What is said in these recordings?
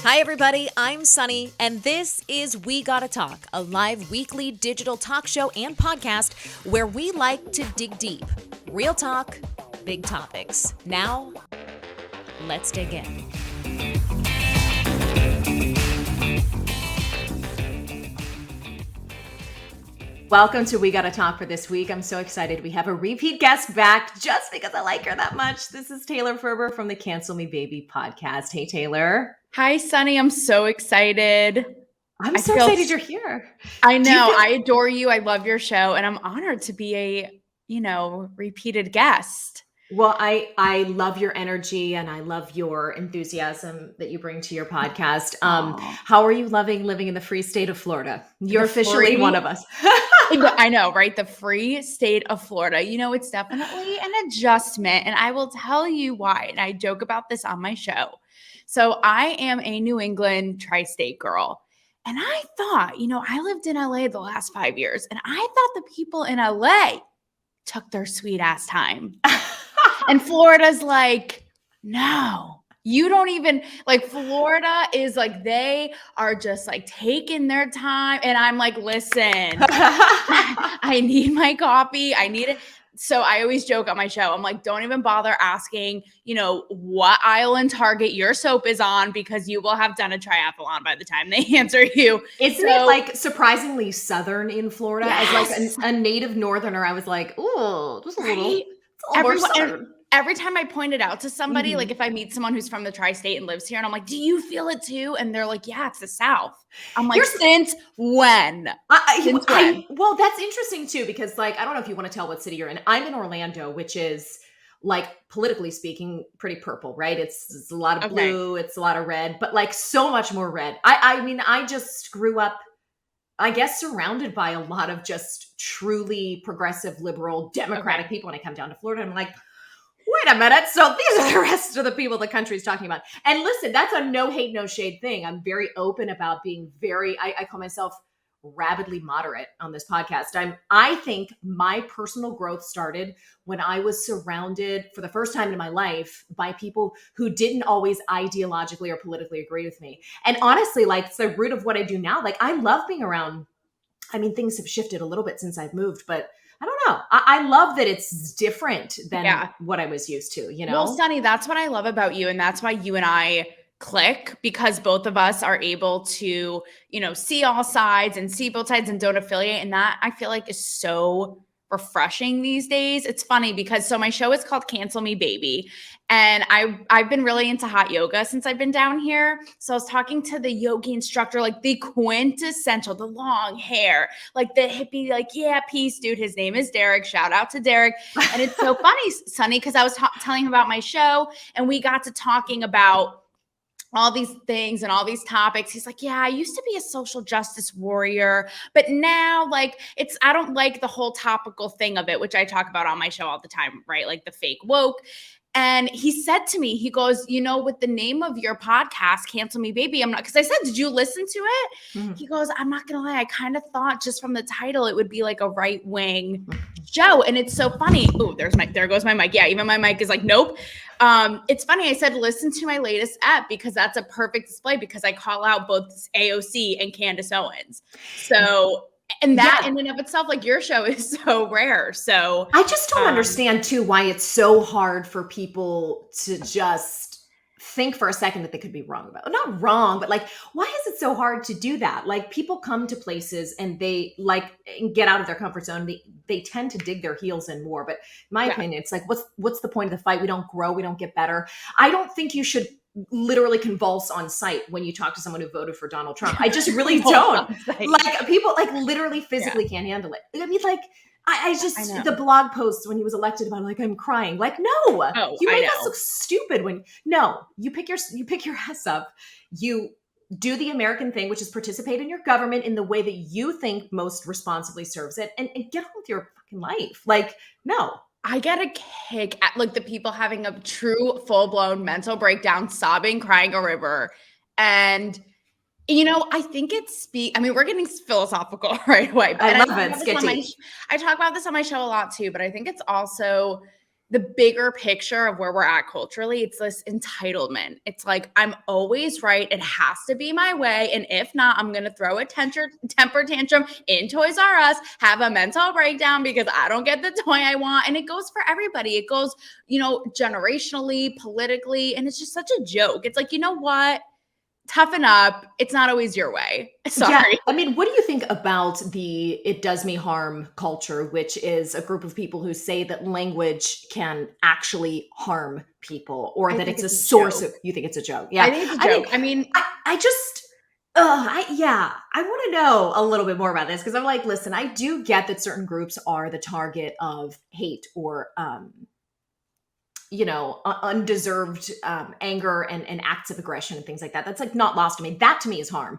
Hi, everybody. I'm Sonni, and this is We Gotta Talk, a live weekly digital talk show and podcast where we like to dig deep. Real talk, big topics. Now, let's dig in. Welcome to We Gotta Talk for this week. I'm so excited. We have a repeat guest back just because I like her that much. This is Taylor Ferber from the Cancel Me Baby podcast. Hey, Taylor. Hi, Sonni. I'm so excited. I'm so excited you're here. I know. I adore you. I love your show, and I'm honored to be a, repeated guest. Well, I love your energy and I love your enthusiasm that you bring to your podcast. How are you loving living in the free state of Florida? You're officially one of us. I know, right? The free state of Florida. It's definitely an adjustment, and I will tell you why. And I joke about this on my show. So I am a New England tri-state girl. And I thought, I lived in LA the last 5 years, and I thought the people in LA took their sweet ass time. And Florida's like, no, you don't even, Florida is like, they are just taking their time. And I'm like, listen, I need my coffee. I need it. So I always joke on my show. I'm like, don't even bother asking, what aisle in Target your soap is on, because you will have done a triathlon by the time they answer you. Isn't it surprisingly Southern in Florida? Yes. As a native Northerner, I was like, ooh, just a little more Southern. Every time I point it out to somebody, if I meet someone who's from the tri-state and lives here, and I'm like, do you feel it too? And they're like, yeah, it's the South. I'm like, since when? Well, that's interesting too, because I don't know if you want to tell what city you're in. I'm in Orlando, which is politically speaking, pretty purple, right? It's a lot of blue, it's a lot of red, but so much more red. I mean, I just grew up, I guess, surrounded by a lot of just truly progressive, liberal, democratic people. When I come down to Florida, I'm like, wait a minute. So these are the rest of the people the country's talking about. And listen, that's a no hate, no shade thing. I'm very open about being I call myself rabidly moderate on this podcast. I think my personal growth started when I was surrounded for the first time in my life by people who didn't always ideologically or politically agree with me. And honestly, it's the root of what I do now. I love being around. I mean, things have shifted a little bit since I've moved, but I don't know. I love that it's different than what I was used to, Well, Sonni, that's what I love about you. And that's why you and I click, because both of us are able to, see all sides and see both sides and don't affiliate. And that, I feel like, is so refreshing these days. It's funny because my show is called Cancel Me Baby. And I've been really into hot yoga since I've been down here. So I was talking to the yogi instructor, the quintessential, the long hair, the hippie, yeah, peace dude. His name is Derek. Shout out to Derek. And it's so funny, Sonni, because I was telling him about my show, and we got to talking about all these things and all these topics. He's like, yeah, I used to be a social justice warrior, but now I don't like the whole topical thing of it, which I talk about on my show all the time, right? The fake woke. And he said to me, he goes, with the name of your podcast, Cancel Me Baby, I'm not, because I said, did you listen to it? Mm-hmm. He goes, I'm not going to lie. I kind of thought just from the title, it would be a right-wing show. And it's so funny. Oh, there goes my mic. Yeah. Even my mic is nope. It's funny. I said, listen to my latest ep, because that's a perfect display, because I call out both AOC and Candace Owens. So, and that in and of itself, your show is so rare. So I just don't understand too, why it's so hard for people to just think for a second that they could be wrong about, not wrong, but why is it so hard to do that? People come to places and they and get out of their comfort zone. They tend to dig their heels in more, but in my opinion, it's what's the point of the fight? We don't grow. We don't get better. I don't think you should literally convulse on sight when you talk to someone who voted for Donald Trump. I just really don't. People literally physically can't handle it. I mean, I just the blog posts when he was elected about I'm crying. No, you make us look stupid you pick your ass up. You do the American thing, which is participate in your government in the way that you think most responsibly serves it, and get on with your fucking life. No. I get a kick at the people having a true full-blown mental breakdown, sobbing, crying a river. And, I think we're getting philosophical right away. But I love it. I talk about this on my show a lot too, but I think it's also, the bigger picture of where we're at culturally, it's this entitlement. It's like, I'm always right. It has to be my way. And if not, I'm going to throw a temper tantrum in Toys R Us, have a mental breakdown because I don't get the toy I want. And it goes for everybody. It goes, generationally, politically. And it's just such a joke. It's like, you know what? Toughen up. It's not always your way. Sorry. Yeah. I mean, what do you think about the "it does me harm" culture, which is a group of people who say that language can actually harm people, or that it's a source of, you think it's a joke? Yeah. I think it's a joke. I just, I want to know a little bit more about this, because I'm like, listen, I do get that certain groups are the target of hate or, undeserved anger and acts of aggression and things like that. That's like not lost to me. That to me is harm.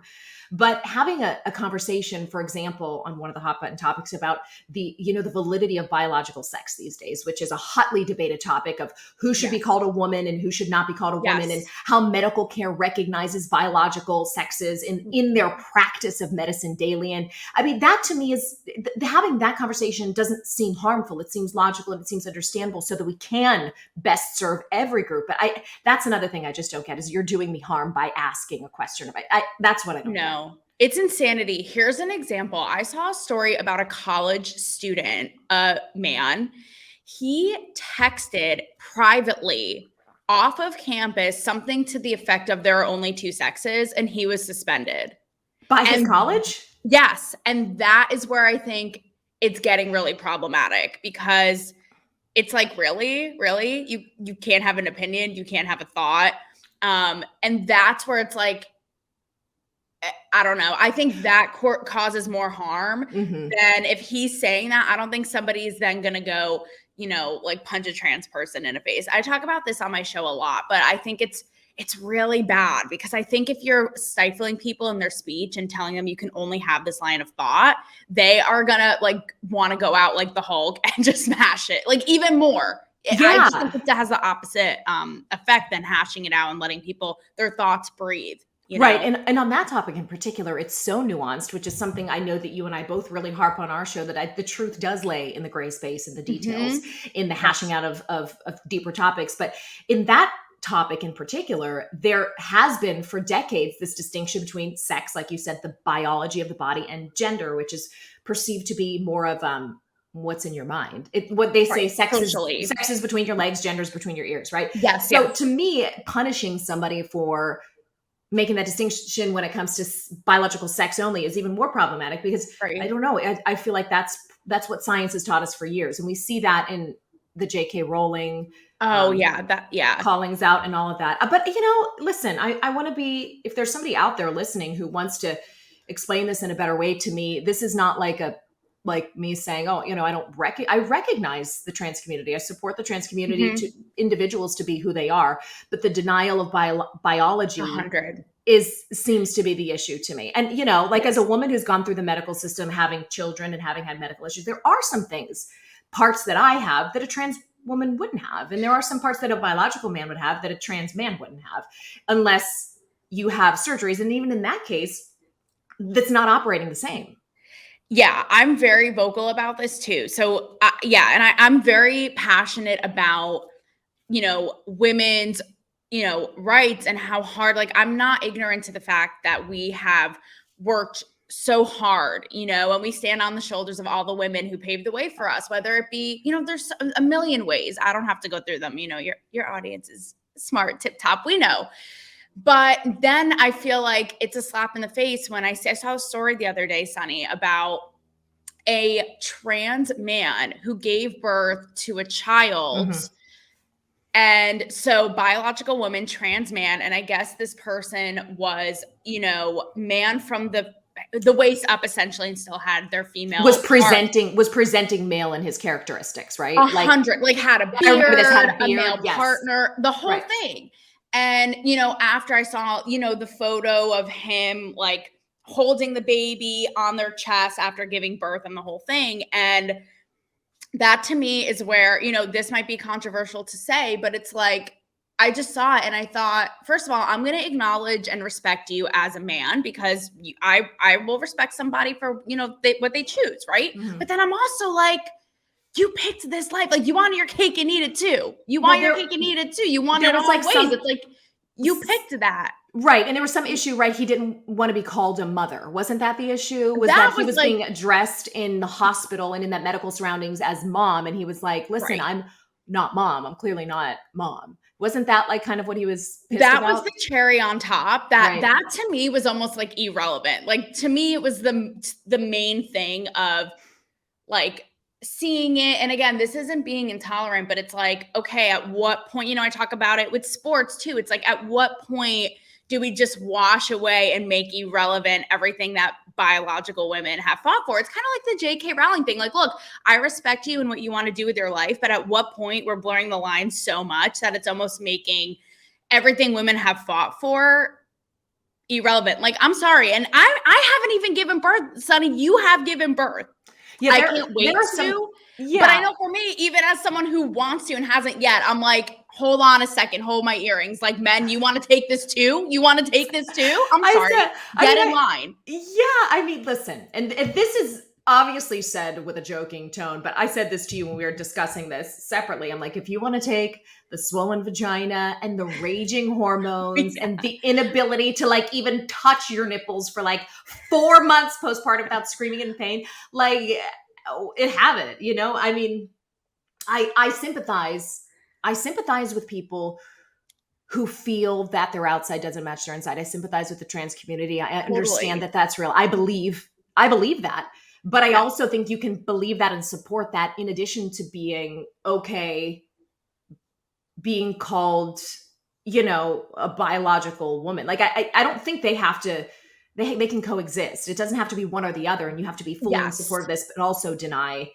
But having a conversation, for example, on one of the hot button topics about the validity of biological sex these days, which is a hotly debated topic of who should be called a woman and who should not be called a woman, and how medical care recognizes biological sexes in their practice of medicine daily. And I mean, that to me is, having that conversation doesn't seem harmful. It seems logical and it seems understandable, so that we can best serve every group. But that's another thing I just don't get, is you're doing me harm by asking a question about it. That's what I don't get. It's insanity. Here's an example. I saw a story about a college student, a man. He texted privately off of campus something to the effect of there are only two sexes, and he was suspended. By his college? Yes. And that is where I think it's getting really problematic, because it's like, really? You can't have an opinion. You can't have a thought. And that's where it's like, I don't know. I think that causes more harm than if he's saying that. I don't think somebody's then going to go, like punch a trans person in the face. I talk about this on my show a lot, but I think it's really bad, because I think if you're stifling people in their speech and telling them you can only have this line of thought, they are going to like want to go out like the Hulk and just smash it like even more. Yeah. I just think that has the opposite effect than hashing it out and letting people, their thoughts breathe. Right. And on that topic in particular, it's so nuanced, which is something I know that you and I both really harp on our show, that the truth does lay in the gray space and the details, in the hashing out of deeper topics. But in that topic in particular, there has been for decades this distinction between sex, like you said, the biology of the body, and gender, which is perceived to be more of what's in your mind. What they say, sex is between your legs, gender is between your ears, right? Yes. So to me, punishing somebody for making that distinction when it comes to biological sex only is even more problematic, because I don't know. I feel like that's what science has taught us for years. And we see that in the J.K. Rowling. Callings out and all of that. But, listen, I want to be, if there's somebody out there listening who wants to explain this in a better way to me, this is not like me saying, I recognize the trans community. I support the trans community, to individuals to be who they are, but the denial of biology seems to be the issue to me. And, as a woman who's gone through the medical system, having children and having had medical issues, there are some parts that I have that a trans woman wouldn't have. And there are some parts that a biological man would have that a trans man wouldn't have, unless you have surgeries. And even in that case, that's not operating the same. Yeah, I'm very vocal about this too. So and I'm very passionate about, women's, rights, and how hard, like, I'm not ignorant to the fact that we have worked so hard, and we stand on the shoulders of all the women who paved the way for us, whether it be, there's a million ways. I don't have to go through them. Your audience is smart, tip top. We know. But then I feel like it's a slap in the face when I saw a story the other day, Sonni, about a trans man who gave birth to a child. And so biological woman, trans man. And I guess this person was, man from the waist up essentially, and still had their female was presenting male in his characteristics, right? 100, like had a beard, a male partner, the whole thing. And, after I saw, the photo of him, like, holding the baby on their chest after giving birth and the whole thing. And that to me is where, this might be controversial to say, but it's like, I just saw it and I thought, first of all, I'm going to acknowledge and respect you as a man, because I will respect somebody for, what they choose. Right. But then I'm also like, you picked this life. Like, you want your cake and eat it too. You want your cake and eat it too. You want it all ways. It's like, you picked that. Right. And there was some issue, right? He didn't want to be called a mother. Wasn't that the issue? Was that he was like, being addressed in the hospital and in that medical surroundings as mom. And he was like, listen, I'm not mom. I'm clearly not mom. Wasn't that like kind of what he was pissed about? That was the cherry on top. That to me was almost like irrelevant. Like, to me, it was the main thing of like seeing it. And again, this isn't being intolerant, but it's like, okay, at what point, I talk about it with sports too. It's like, at what point do we just wash away and make irrelevant everything that biological women have fought for? It's kind of like the J.K. Rowling thing. Like, look, I respect you and what you want to do with your life, but at what point we're blurring the lines so much that it's almost making everything women have fought for irrelevant? Like, I'm sorry. And I haven't even given birth. Sonni, you have given birth. Yeah, I can't wait to. But I know for me, even as someone who wants to and hasn't yet, I'm like, hold on a second, hold my earrings. Like, men, you want to take this too? You want to take this too? I'm sorry. Get in line. Yeah, I mean, listen, and this is obviously said with a joking tone, but I said this to you when we were discussing this separately. I'm like, if you want to take the swollen vagina and the raging hormones and the inability to like even touch your nipples for like 4 months postpartum without screaming in pain, like, have it, I mean, I sympathize with people who feel that their outside doesn't match their inside. I sympathize with the trans community. I understand that that's real. I believe that. But I also think you can believe that and support that in addition to being okay being called, a biological woman. Like, I don't think they have to, they can coexist. It doesn't have to be one or the other. And you have to be fully in support of this, but also deny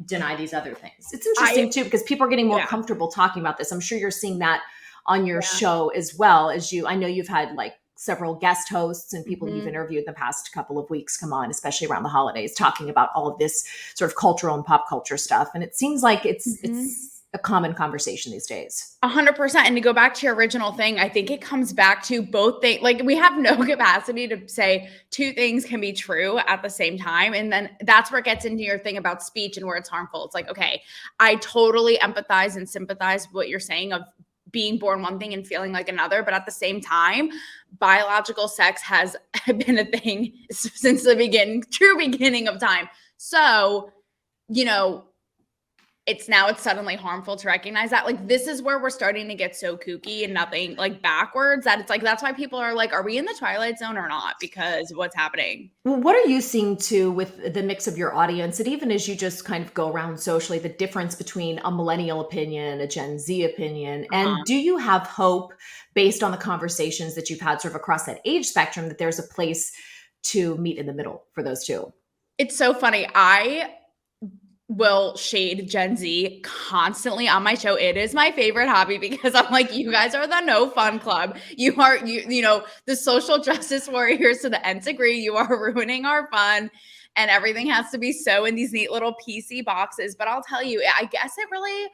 these other things. It's interesting too, because people are getting more comfortable talking about this. I'm sure you're seeing that on your show as well as I know you've had like several guest hosts and people you've interviewed in the past couple of weeks come on, especially around the holidays, talking about all of this sort of cultural and pop culture stuff. And it seems like it's a common conversation these days. 100%. And to go back to your original thing, I think it comes back to both things. Like, we have no capacity to say two things can be true at the same time. And then that's where it gets into your thing about speech and where it's harmful. It's like, okay, I totally empathize and sympathize with what you're saying of being born one thing and feeling like another. But at the same time, biological sex has been a thing since the true beginning of time. So, it's suddenly harmful to recognize that. Like, this is where we're starting to get so kooky and nothing like backwards that it's like, that's why people are like, are we in the Twilight Zone or not? Because what's happening? Well, what are you seeing too with the mix of your audience? And even as you just kind of go around socially, the difference between a millennial opinion, a Gen Z opinion, and do you have hope based on the conversations that you've had sort of across that age spectrum that there's a place to meet in the middle for those two? It's so funny. I will shade Gen Z constantly on my show. It is my favorite hobby because I'm like, you guys are the no fun club. You are, the social justice warriors to the nth degree. You are ruining our fun and everything has to be so in these neat little PC boxes. But I'll tell you, I guess it really,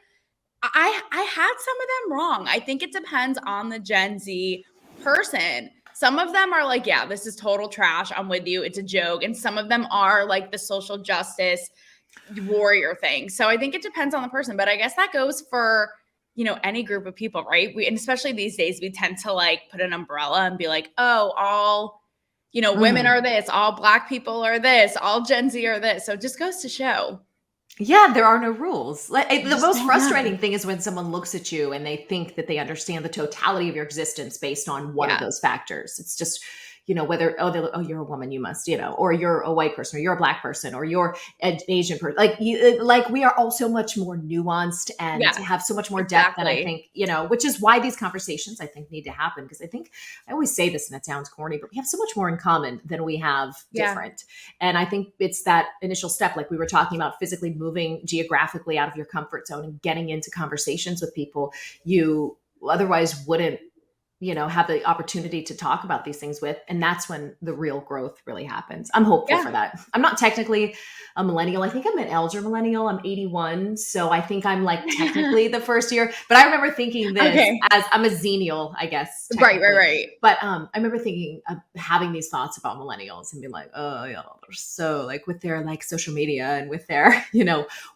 I had some of them wrong. I think it depends on the Gen Z person. Some of them are like, yeah, this is total trash. I'm with you. It's a joke. And some of them are like the social justice warrior thing. So I think it depends on the person, but I guess that goes for, any group of people, right? And especially these days, we tend to like put an umbrella and be like, oh, all, women are this, all Black people are this, all Gen Z are this. So it just goes to show. Yeah, there are no rules. Like, the most frustrating thing is when someone looks at you and they think that they understand the totality of your existence based on one of those factors. It's just, whether, you're a woman, you must, or you're a white person, or you're a Black person, or you're an Asian person. Like we are all so much more nuanced and have so much more depth than I think, which is why these conversations I think need to happen. Because I think I always say this and it sounds corny, but we have so much more in common than we have different. And I think it's that initial step, like we were talking about, physically moving geographically out of your comfort zone and getting into conversations with people you otherwise wouldn't have the opportunity to talk about these things with. And that's when the real growth really happens. I'm hopeful for that. I'm not technically a millennial. I think I'm an elder millennial. I'm 81. So I think I'm like technically the first year, but I remember thinking this as I'm a xennial, I guess. Right. But I remember thinking of having these thoughts about millennials and being like, oh yeah, they're so like with their like social media and with their,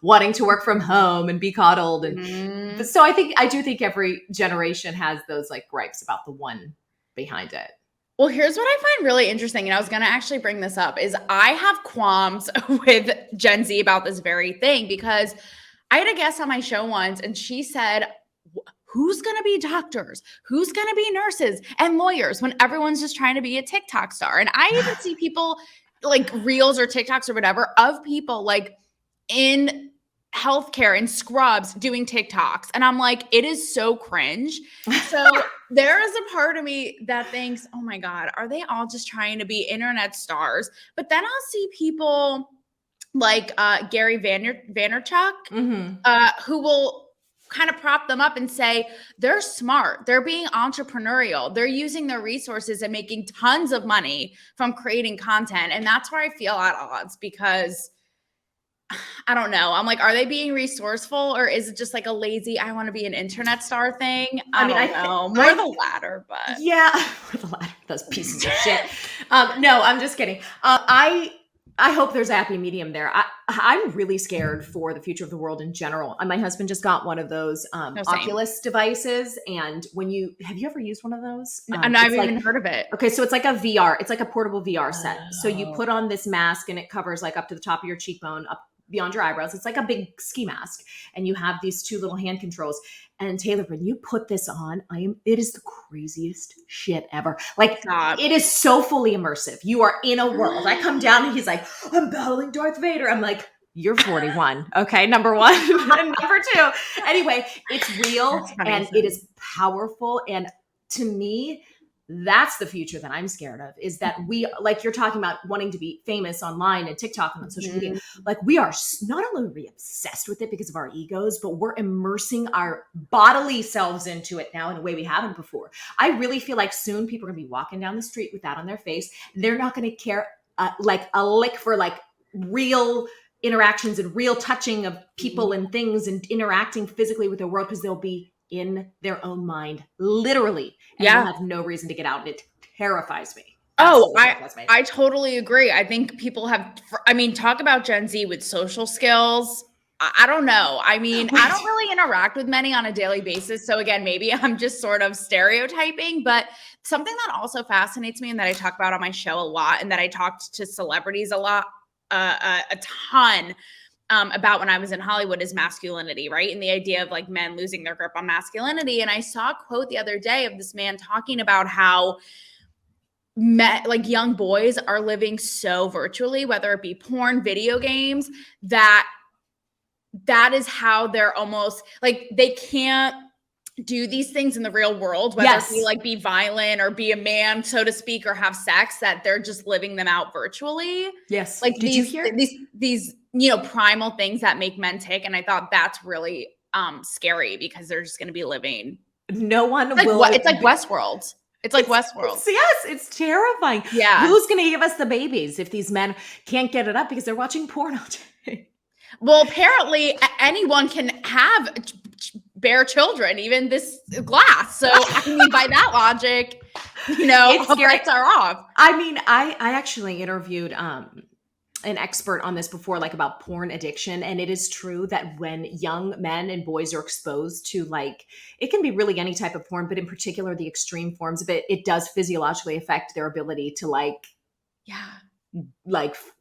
wanting to work from home and be coddled. And so I do think every generation has those like gripes about the one behind it. Well, here's what I find really interesting, and I was going to actually bring this up, is I have qualms with Gen Z about this very thing, because I had a guest on my show once, and she said, who's going to be doctors? Who's going to be nurses and lawyers when everyone's just trying to be a TikTok star? And I even see people like reels or TikToks or whatever of people like in healthcare and scrubs doing TikToks. And I'm like, it is so cringe. So there is a part of me that thinks, oh my God, are they all just trying to be internet stars? But then I'll see people like Gary Vaynerchuk, who will kind of prop them up and say, they're smart. They're being entrepreneurial. They're using their resources and making tons of money from creating content. And that's where I feel at odds, because I don't know. I'm like, are they being resourceful, or is it just like a lazy, I want to be an internet star thing? I don't know. More the latter, but. Yeah. More the latter. Those pieces of shit. No, I'm just kidding. I hope there's a happy medium there. I'm really scared for the future of the world in general. My husband just got one of those Oculus devices. And have you ever used one of those? And I've even heard of it. Okay. So it's like a VR. It's like a portable VR set. So you put on this mask and it covers like up to the top of your cheekbone, up beyond your eyebrows. It's like a big ski mask. And you have these two little hand controls. And Taylor, when you put this on, it is the craziest shit ever. Like, it is so fully immersive. You are in a world. I come down and he's like, I'm battling Darth Vader. I'm like, you're 41. Okay. Number one. And number two. Anyway, it's real and it is powerful. And to me, that's the future that I'm scared of, is that we, like you're talking about wanting to be famous online and TikTok and on social media. Like, we are not only are we obsessed with it because of our egos, but we're immersing our bodily selves into it now in a way we haven't before. I really feel like soon people are going to be walking down the street with that on their face. They're not going to care like a lick for like real interactions and real touching of people and things and interacting physically with the world, because they'll be in their own mind, literally. And they'll have no reason to get out. And it terrifies me. I totally agree. I think people talk about Gen Z with social skills. I don't know. I mean, I don't really interact with many on a daily basis. So again, maybe I'm just sort of stereotyping, but something that also fascinates me and that I talk about on my show a lot, and that I talked to celebrities a ton about when I was in Hollywood, is masculinity, right? And the idea of like men losing their grip on masculinity. And I saw a quote the other day of this man talking about how like young boys are living so virtually, whether it be porn, video games, that is how they're almost like, they can't do these things in the real world, whether it be like be violent or be a man, so to speak, or have sex, that they're just living them out virtually. Yes. Like Did you hear these primal things that make men tick. And I thought that's really scary, because they're just going to be living. No one will. It's like Westworld. It's like Westworld. Yes, it's terrifying. Yeah. Who's going to give us the babies if these men can't get it up because they're watching porn all day? Well, apparently anyone can bear children, even this glass. So I mean, by that logic, all bets are off. I mean, I actually interviewed an expert on this before, like about porn addiction. And it is true that when young men and boys are exposed to, like, it can be really any type of porn, but in particular, the extreme forms of it, it does physiologically affect their ability to like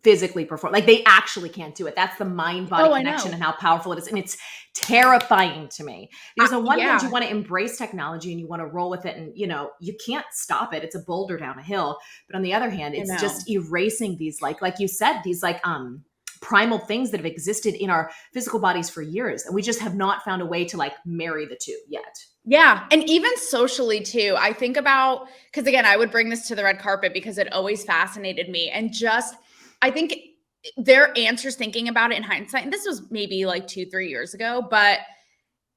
physically perform. Like, they actually can't do it. That's the mind-body connection and how powerful it is. And it's terrifying to me, because on one hand, you want to embrace technology and you want to roll with it, and you can't stop it. It's a boulder down a hill. But on the other hand, it's just erasing these, like you said, these primal things that have existed in our physical bodies for years. And we just have not found a way to like marry the two yet. Yeah. And even socially too, I think about, because again, I would bring this to the red carpet because it always fascinated me. And I think their answers, thinking about it in hindsight, and this was maybe like 2-3 years ago, but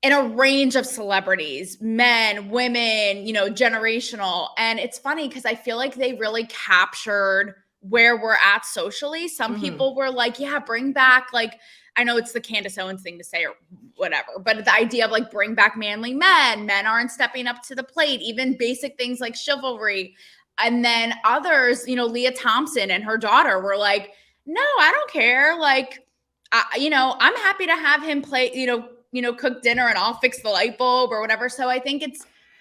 in a range of celebrities, men, women, generational. And it's funny because I feel like they really captured where we're at socially. Some people were like, yeah, bring back, like, I know it's the Candace Owens thing to say or whatever, but the idea of like bring back manly men. Men aren't stepping up to the plate, even basic things like chivalry. And then others, Leah Thompson and her daughter were like, no, I don't care. Like, I'm happy to have him play, cook dinner and I'll fix the light bulb or whatever. So I think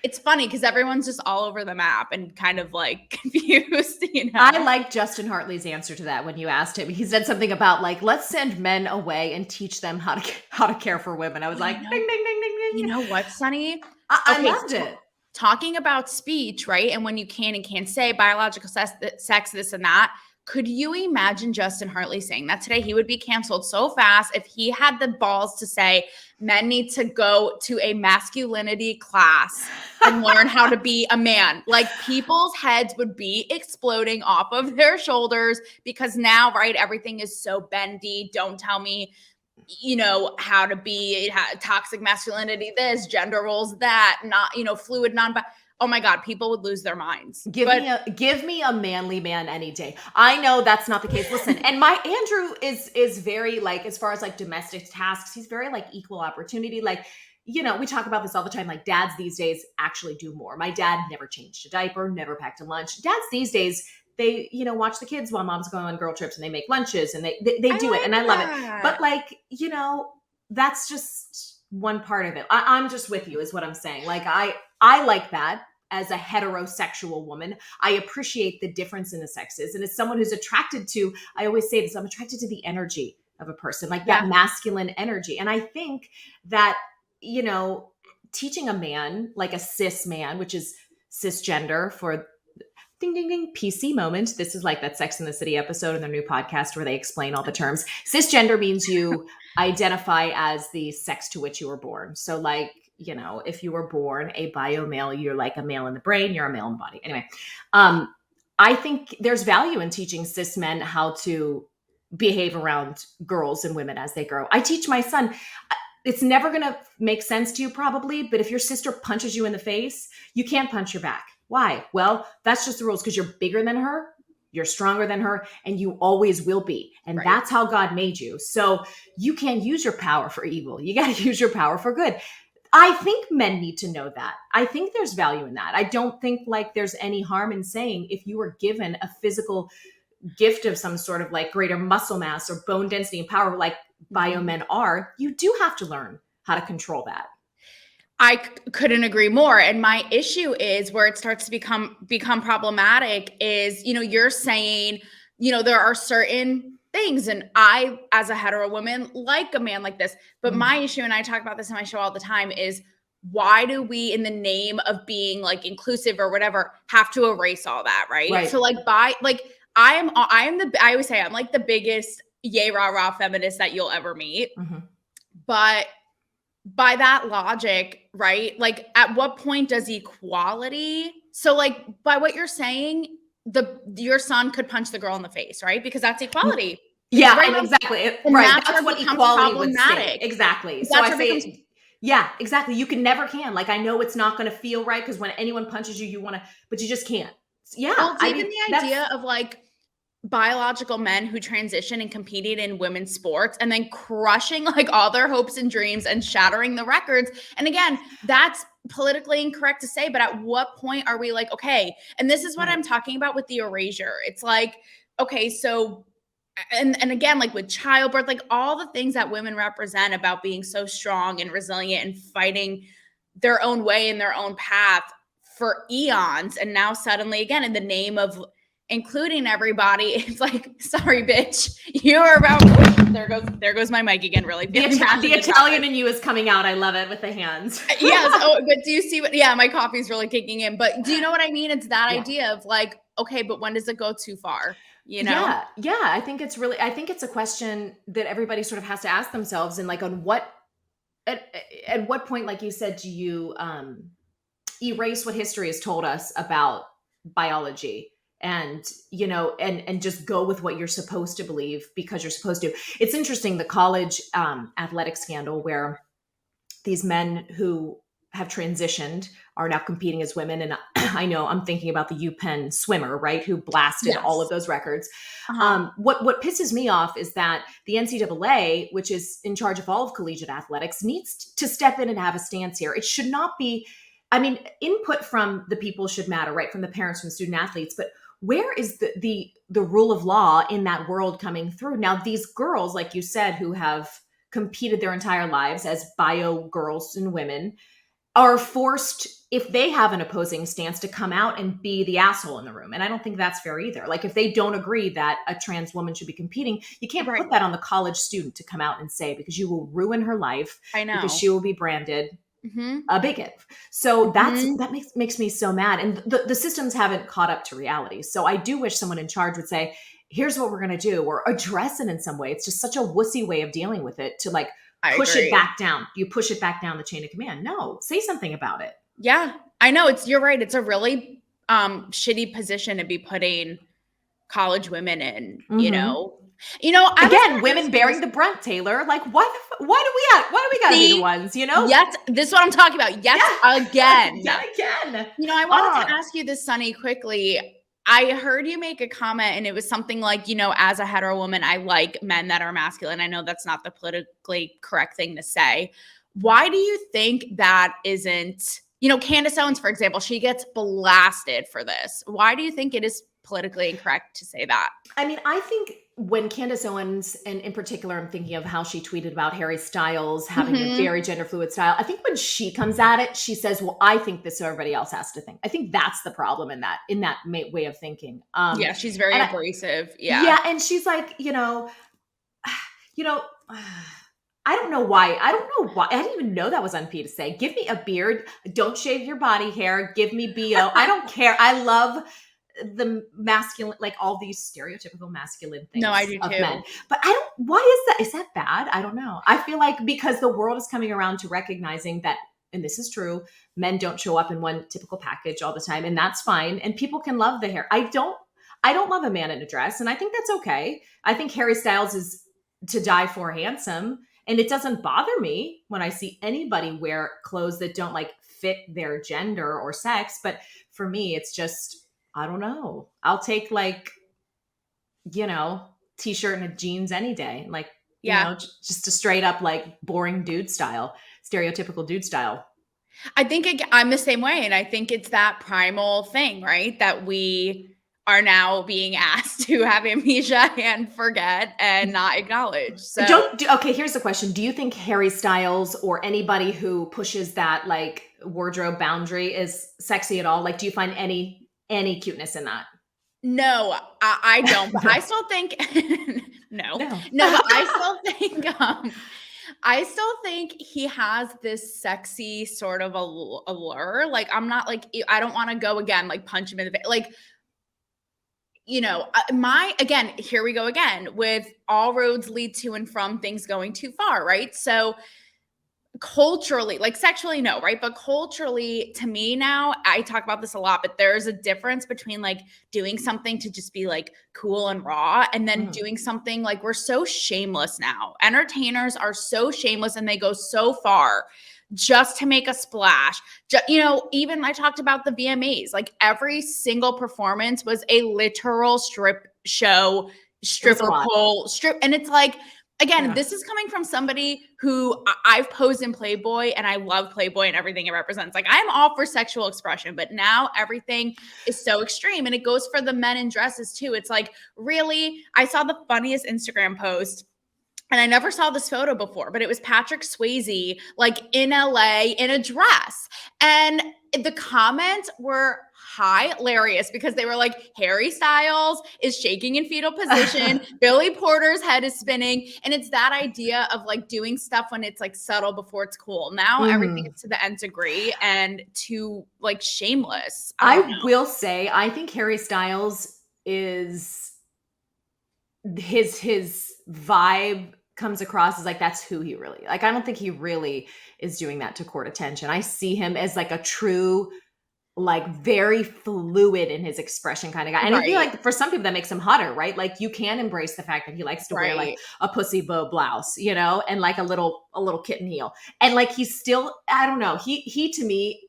it's funny because everyone's just all over the map and kind of like confused, I like Justin Hartley's answer to that when you asked him. He said something about like, let's send men away and teach them how to care for women. I was like, ding, ding, ding, ding, ding. You know what, Sonni? I loved it. Talking about speech, right? And when you can and can't say biological sex, this and that. Could you imagine Justin Hartley saying that today? He would be canceled so fast if he had the balls to say men need to go to a masculinity class and learn how to be a man. Like people's heads would be exploding off of their shoulders because now, right, everything is so bendy. Don't tell me, how to be toxic masculinity, this, gender roles, that, not, fluid, oh my God, people would lose their minds. Give me a manly man any day. I know that's not the case. Listen, and my Andrew is very like, as far as like domestic tasks, he's very like equal opportunity. Like, we talk about this all the time. Like dads these days actually do more. My dad never changed a diaper, never packed a lunch. Dads these days, they, watch the kids while mom's going on girl trips and they make lunches and they do it. And I love it. But like, that's just one part of it. I'm just with you is what I'm saying. Like, I like that. As a heterosexual woman, I appreciate the difference in the sexes. And as someone who's attracted to, I always say this, I'm attracted to the energy of a person, like that masculine energy. And I think that, teaching a man, like a cis man, which is cisgender for ding, ding, ding, PC moment. This is like that Sex and the City episode in their new podcast where they explain all the terms. Cisgender means you identify as the sex to which you were born. So like, if you were born a bio male, you're like a male in the brain, you're a male in the body. Anyway, I think there's value in teaching cis men how to behave around girls and women as they grow. I teach my son, it's never going to make sense to you probably, but if your sister punches you in the face, you can't punch her back. Why? Well, that's just the rules because you're bigger than her, you're stronger than her, and you always will be. And that's how God made you. So you can't use your power for evil. You got to use your power for good. I think men need to know that. I think there's value in that. I don't think like there's any harm in saying if you were given a physical gift of some sort of like greater muscle mass or bone density and power like bio men are, you do have to learn how to control that. I couldn't agree more. And my issue is where it starts to become problematic is, you're saying, there are certain things. And I, as a hetero woman, like a man like this. But my issue, and I talk about this in my show all the time, is why do we, in the name of being like inclusive or whatever, have to erase all that, right? So like I always say I'm like the biggest yay rah rah feminist that you'll ever meet. But by that logic, right? Like at what point does equality? So like by what you're saying, your son could punch the girl in the face, right? Because that's equality. Yeah, right? Exactly. And right. That's what equality would say. Exactly. So I say, yeah, exactly. You never can. Like, I know it's not going to feel right because when anyone punches you, you want to, but you just can't. Yeah. Well, it's even the idea of like biological men who transition and competed in women's sports and then crushing like all their hopes and dreams and shattering the records. And again, that's politically incorrect to say, but at what point are we like, okay, and this is what I'm talking about with the erasure. It's like, okay, so, and again, like with childbirth, like all the things that women represent about being so strong and resilient and fighting their own way and their own path for eons. And now suddenly again, in the name of including everybody, it's like, sorry, bitch, you are about, there goes my mic again, really. The Italian in you is coming out. I love it with the hands. Yes. Oh, but do you see what, my coffee's really kicking in, but do you know what I mean? It's that idea of like, okay, but when does it go too far? Yeah. I think it's a question that everybody sort of has to ask themselves. And like, at what point, like you said, do you erase what history has told us about biology? And, and just go with what you're supposed to believe because you're supposed to. It's interesting, the college athletic scandal where these men who have transitioned are now competing as women. And I know I'm thinking about the UPenn swimmer, right, who blasted all of Yes. those records. Uh-huh. What pisses me off is that the NCAA, which is in charge of all of collegiate athletics, needs to step in and have a stance here. It should not be, I mean, input from the people should matter, right? From the parents, from the student athletes, but where is the rule of law in that world coming through? Now, these girls, like you said, who have competed their entire lives as bio girls and women, are forced, if they have an opposing stance, to come out and be the asshole in the room. And I don't think that's fair either. Like, if they don't agree that a trans woman should be competing, you can't Right. put that on the college student to come out and say, because you will ruin her life, I know. because she will be branded Mm-hmm. a bigot. So Mm-hmm. that makes me so mad. And the systems haven't caught up to reality. So I do wish someone in charge would say, here's what we're going to do, or address it in some way. It's just such a wussy way of dealing with it, to like I push agree. it back down. You push it back down the chain of command. No, say something about it. Yeah, I know. You're right. It's a really shitty position to be putting college women in, you know. Again, women bearing the brunt, Taylor. Like, why do we gotta be the ones, you know? Yes, this is what I'm talking about. Yes, again. Yet again. I wanted to ask you this, Sonni, quickly. I heard you make a comment, and it was something like, as a hetero woman, I like men that are masculine. I know that's not the politically correct thing to say. Why do you think that isn't, Candace Owens, for example, she gets blasted for this. Why do you think it is politically incorrect to say that? I mean, I think when Candace Owens, and in particular, I'm thinking of how she tweeted about Harry Styles having a very gender fluid style. I think when she comes at it, she says, well, I think this, so everybody else has to think. I think that's the problem in that way of thinking. Yeah, she's very abrasive. Yeah. And she's like, I don't know why. I didn't even know that was on P to say. Give me a beard. Don't shave your body hair. Give me BO. I don't care. I love the masculine, like all these stereotypical masculine things. No, I do too. Men. But why is that? Is that bad? I don't know. I feel like because the world is coming around to recognizing that, and this is true, men don't show up in one typical package all the time, and that's fine. And people can love the hair. I don't love a man in a dress, and I think that's okay. I think Harry Styles is to die for handsome. And it doesn't bother me when I see anybody wear clothes that don't like fit their gender or sex. But for me, it's just, I don't know. I'll take like, t-shirt and a jeans any day. Like, just a straight up like boring dude style, stereotypical dude style. I think I'm the same way. And I think it's that primal thing, right? That we are now being asked to have amnesia and forget and not acknowledge. So okay, here's the question. Do you think Harry Styles or anybody who pushes that like wardrobe boundary is sexy at all? Like, do you find any cuteness in that? No, I don't. But I still think no. But I still think he has this sexy sort of allure. Like, I'm not like, I don't want to go again, like punch him in the face. Like, again, here we go again with all roads lead to and from things going too far, right? So culturally, like sexually, no, right? But culturally, to me now, I talk about this a lot, but there's a difference between like doing something to just be like cool and raw and then doing something like, we're so shameless now. Entertainers are so shameless and they go so far just to make a splash. Even I talked about the VMAs, like every single performance was a literal strip show, stripper pole, strip. And it's like, again, this is coming from somebody who I've posed in Playboy and I love Playboy and everything it represents. Like, I'm all for sexual expression, but now everything is so extreme. And it goes for the men in dresses too. It's like, really? I saw the funniest Instagram post. And I never saw this photo before, but it was Patrick Swayze, like in LA in a dress. And the comments were hilarious because they were like, Harry Styles is shaking in fetal position. Billy Porter's head is spinning. And it's that idea of like doing stuff when it's like subtle before it's cool. Now everything is to the nth degree and too like shameless. I will say, I think Harry Styles is his vibe comes across as like, that's who he really, like, I don't think he really is doing that to court attention. I see him as like a true like very fluid in his expression kind of guy. And I feel like for some people that makes him hotter, right? Like you can embrace the fact that he likes to wear like a pussy bow blouse, you know, and like a little kitten heel. And like he's still, I don't know, he to me,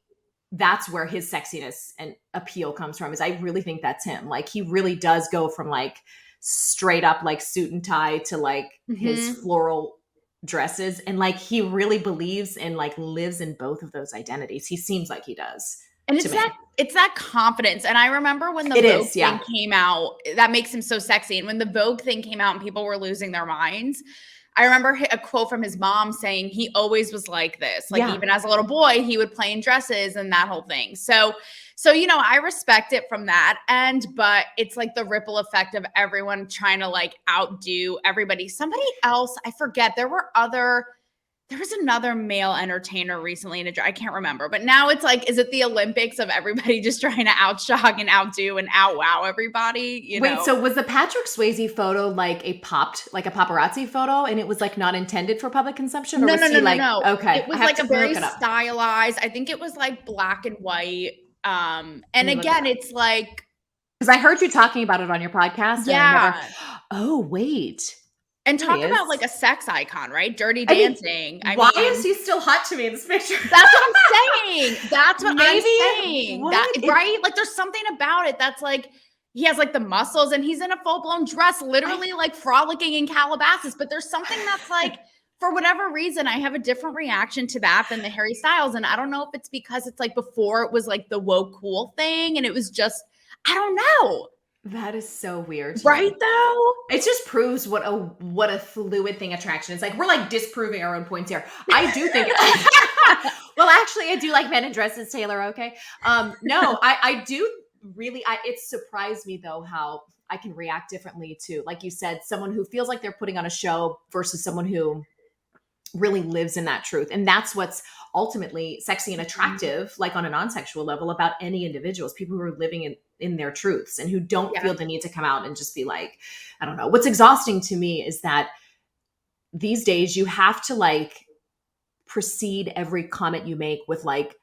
that's where his sexiness and appeal comes from, is I really think that's him. Like he really does go from like straight up like suit and tie to like his floral dresses. And like he really believes and like lives in both of those identities. He seems like he does. And it's that confidence. And I remember when the Vogue thing came out, that makes him so sexy. And when the Vogue thing came out and people were losing their minds, I remember a quote from his mom saying he always was like this. Like even as a little boy, he would play in dresses and that whole thing. So, you know, I respect it from that end, but it's like the ripple effect of everyone trying to like outdo everybody. Somebody else, I forget, there was another male entertainer recently I can't remember, but now it's like, is it the Olympics of everybody just trying to outshock and outdo and outwow everybody? You know? So was the Patrick Swayze photo like a paparazzi photo, and it was like not intended for public consumption? Or No. Okay. It was like a very stylized, I think it was like black and white. And again, it's like, because I heard you talking about it on your podcast. Yeah. Oh, wait. And talk about like a sex icon, right? Dirty Dancing. Why is he still hot to me in this picture? That's what I'm saying. That's what I'm saying. Right? Like there's something about it that's like, he has like the muscles and he's in a full-blown dress, literally like frolicking in Calabasas. But there's something that's like, for whatever reason, I have a different reaction to that than the Harry Styles. And I don't know if it's because it's like before it was like the woke cool thing. And it was just, I don't know. That is so weird. Right though? It just proves what a fluid thing attraction is. Like we're like disproving our own points here. I do think well, actually I do like men in dresses, Taylor, okay? No, I do really it surprised me though how I can react differently to, like you said, someone who feels like they're putting on a show versus someone who really lives in that truth. And that's what's ultimately sexy and attractive, like on a non-sexual level, about any individuals, people who are living in their truths and who don't feel the need to come out and just be like, I don't know. What's exhausting to me is that these days you have to like precede every comment you make with like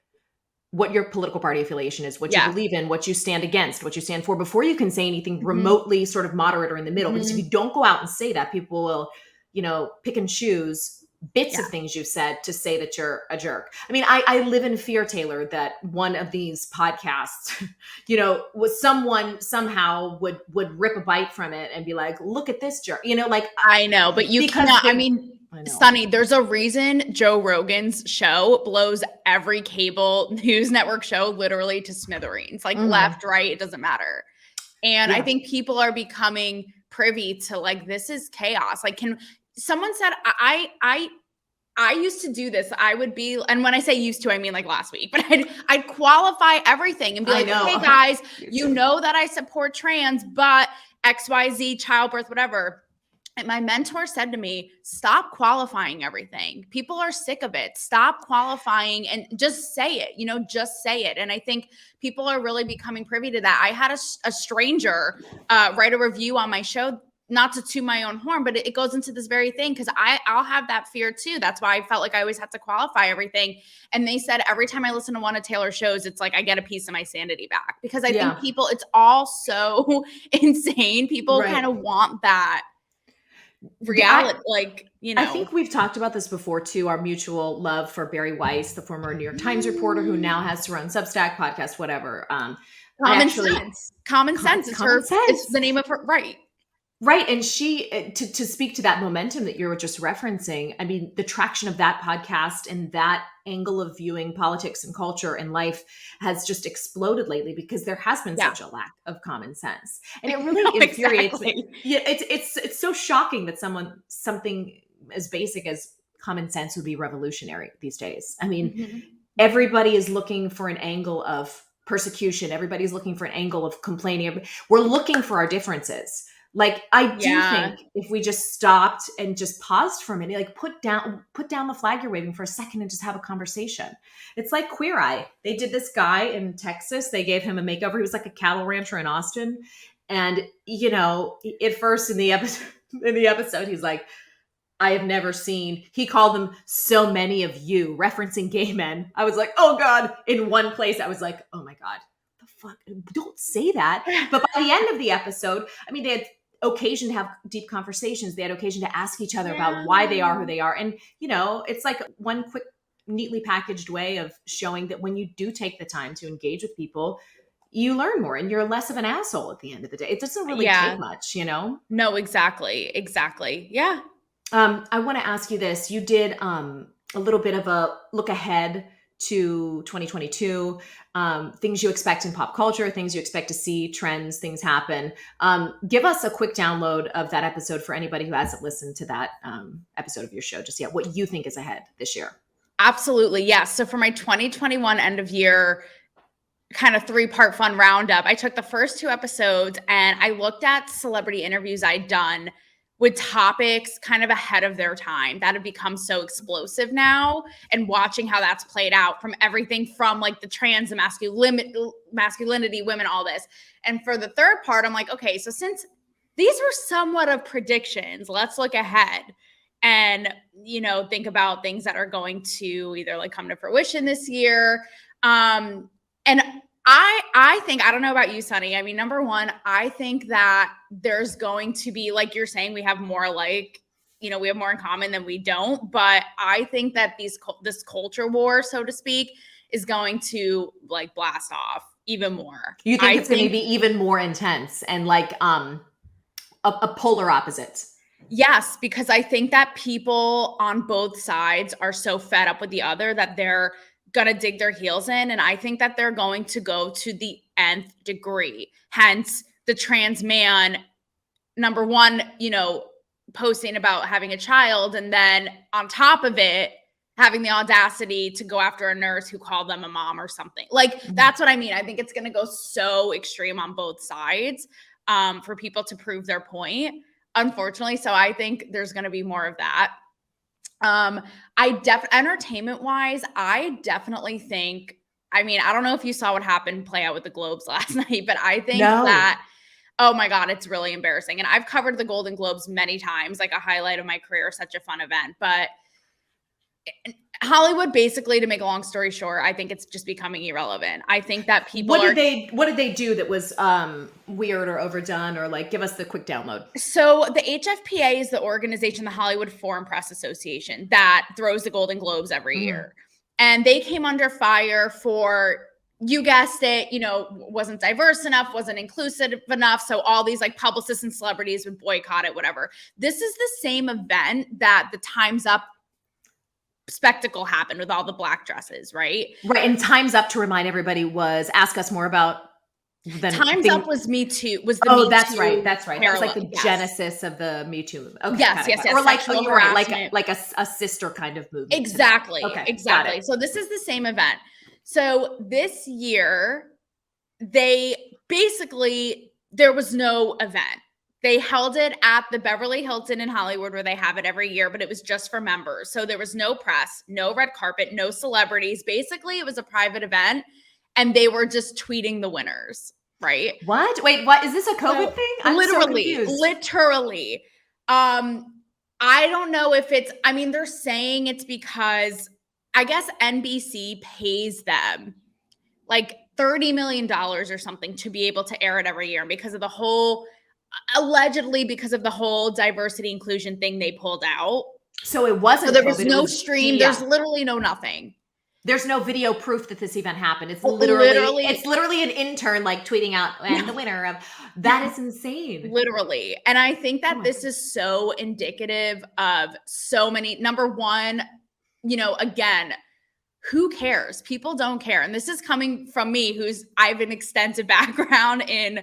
what your political party affiliation is, what you believe in, what you stand against, what you stand for, before you can say anything remotely sort of moderate or in the middle. Because if you don't go out and say that, people will, you know, pick and choose bits of things you've said to say that you're a jerk. I mean, I live in fear, Taylor, that one of these podcasts, you know, was someone somehow would rip a bite from it and be like, look at this jerk, you know, like. I know, but you cannot, I mean, Sonni, there's a reason Joe Rogan's show blows every cable news network show literally to smithereens, like left, right, it doesn't matter. And I think people are becoming privy to like, this is chaos. Like, someone said, I used to do this. I would be, and when I say used to, I mean like last week, but I'd qualify everything and be like, hey guys, you know that I support trans, but XYZ, childbirth, whatever. And my mentor said to me, stop qualifying everything. People are sick of it. Stop qualifying and just say it, you know, just say it. And I think people are really becoming privy to that. I had a stranger write a review on my show, not to toot my own horn, but it goes into this very thing, because I'll have that fear too. That's why I felt like I always had to qualify everything. And they said every time I listen to one of Taylor's shows, it's like I get a piece of my sanity back, because I think people, it's all so insane. People kind of want that reality, like, you know. I think we've talked about this before too, our mutual love for Barry Weiss, the former New York Times reporter who now has her own Substack podcast, whatever. Common Sense is her, it's the name of her, right. Right. And she, to speak to that momentum that you were just referencing, I mean, the traction of that podcast and that angle of viewing politics and culture and life has just exploded lately, because there has been such a lack of common sense. And it really infuriates me. Yeah, it's so shocking that something as basic as common sense would be revolutionary these days. I mean, everybody is looking for an angle of persecution. Everybody's looking for an angle of complaining. We're looking for our differences. Like, I do think if we just stopped and just paused for a minute, like put down the flag you're waving for a second and just have a conversation. It's like Queer Eye. They did this guy in Texas. They gave him a makeover. He was like a cattle rancher in Austin. And, you know, at first in the episode, he's like, I have never seen. He called them so many of you, referencing gay men. I was like, oh God. In one place, I was like, oh my God, the fuck? Don't say that. But by the end of the episode, I mean, they had occasion to have deep conversations. They had occasion to ask each other about why they are who they are. And, you know, it's like one quick, neatly packaged way of showing that when you do take the time to engage with people, you learn more and you're less of an asshole at the end of the day. It doesn't really take much, you know? No, exactly. Exactly. Yeah. I want to ask you this. You did a little bit of a look ahead to 2022, things you expect in pop culture, things you expect to see, trends, things happen. Give us a quick download of that episode for anybody who hasn't listened to that episode of your show just yet, what you think is ahead this year. Absolutely. Yes. So for my 2021 end of year kind of 3-part fun roundup, I took the first 2 episodes and I looked at celebrity interviews I'd done with topics kind of ahead of their time that have become so explosive now, and watching how that's played out from everything from like the trans, the masculinity, women, all this. And for the third part, I'm like, okay, so since these were somewhat of predictions, let's look ahead and, you know, think about things that are going to either like come to fruition this year. And I think, I don't know about you, Sonni. I mean, number one, I think that there's going to be, like you're saying, we have more like, you know, we have more in common than we don't. But I think that this culture war, so to speak, is going to like blast off even more. You think it's going to be even more intense and like a polar opposite? Yes, because I think that people on both sides are so fed up with the other that they're gonna dig their heels in, and I think that they're going to go to the nth degree. Hence the trans man, number one, you know, posting about having a child, and then on top of it having the audacity to go after a nurse who called them a mom or something. Like, that's what I mean. I think it's gonna go so extreme on both sides for people to prove their point, unfortunately. So I think there's gonna be more of that. Entertainment wise, I definitely think, I mean, I don't know if you saw what happened play out with the Globes last night, but I think that, oh my God, it's really embarrassing. And I've covered the Golden Globes many times, like a highlight of my career, such a fun event. But Hollywood, basically, to make a long story short, I think it's just becoming irrelevant. I think that people what did they do that was weird or overdone, or like, give us the quick download? So the HFPA is the organization, the Hollywood Foreign Press Association, that throws the Golden Globes every year. And they came under fire for, you guessed it, you know, wasn't diverse enough, wasn't inclusive enough. So all these like publicists and celebrities would boycott it, whatever. This is the same event that the Time's Up spectacle happened with all the black dresses, right? Right. And Time's Up, to remind everybody, was ask us more about Time's Up was Me Too. Was the Me Too? That's right. That was like the genesis of the Me Too movement. Okay, yes. Or like, you were right, like a sister kind of movement. Exactly. Okay, exactly. So this is the same event. So this year, there was no event. They held it at the Beverly Hilton in Hollywood, where they have it every year, but it was just for members. So there was no press, no red carpet, no celebrities. Basically, it was a private event, and they were just tweeting the winners, right? What? Wait, what? Is this a COVID thing? I'm literally, so confused. Literally. I don't know if it's, I mean, they're saying it's because I guess NBC pays them like $30 million or something to be able to air it every year, because of the whole, allegedly because of the whole diversity inclusion thing they pulled out. So it wasn't. So there was no stream. There's literally no nothing. There's no video proof that this event happened. It's literally an intern like tweeting out, and the winner of that is insane. Literally. And I think that this is so indicative of so many. Number one, you know, again, who cares? People don't care. And this is coming from me, I have an extensive background in,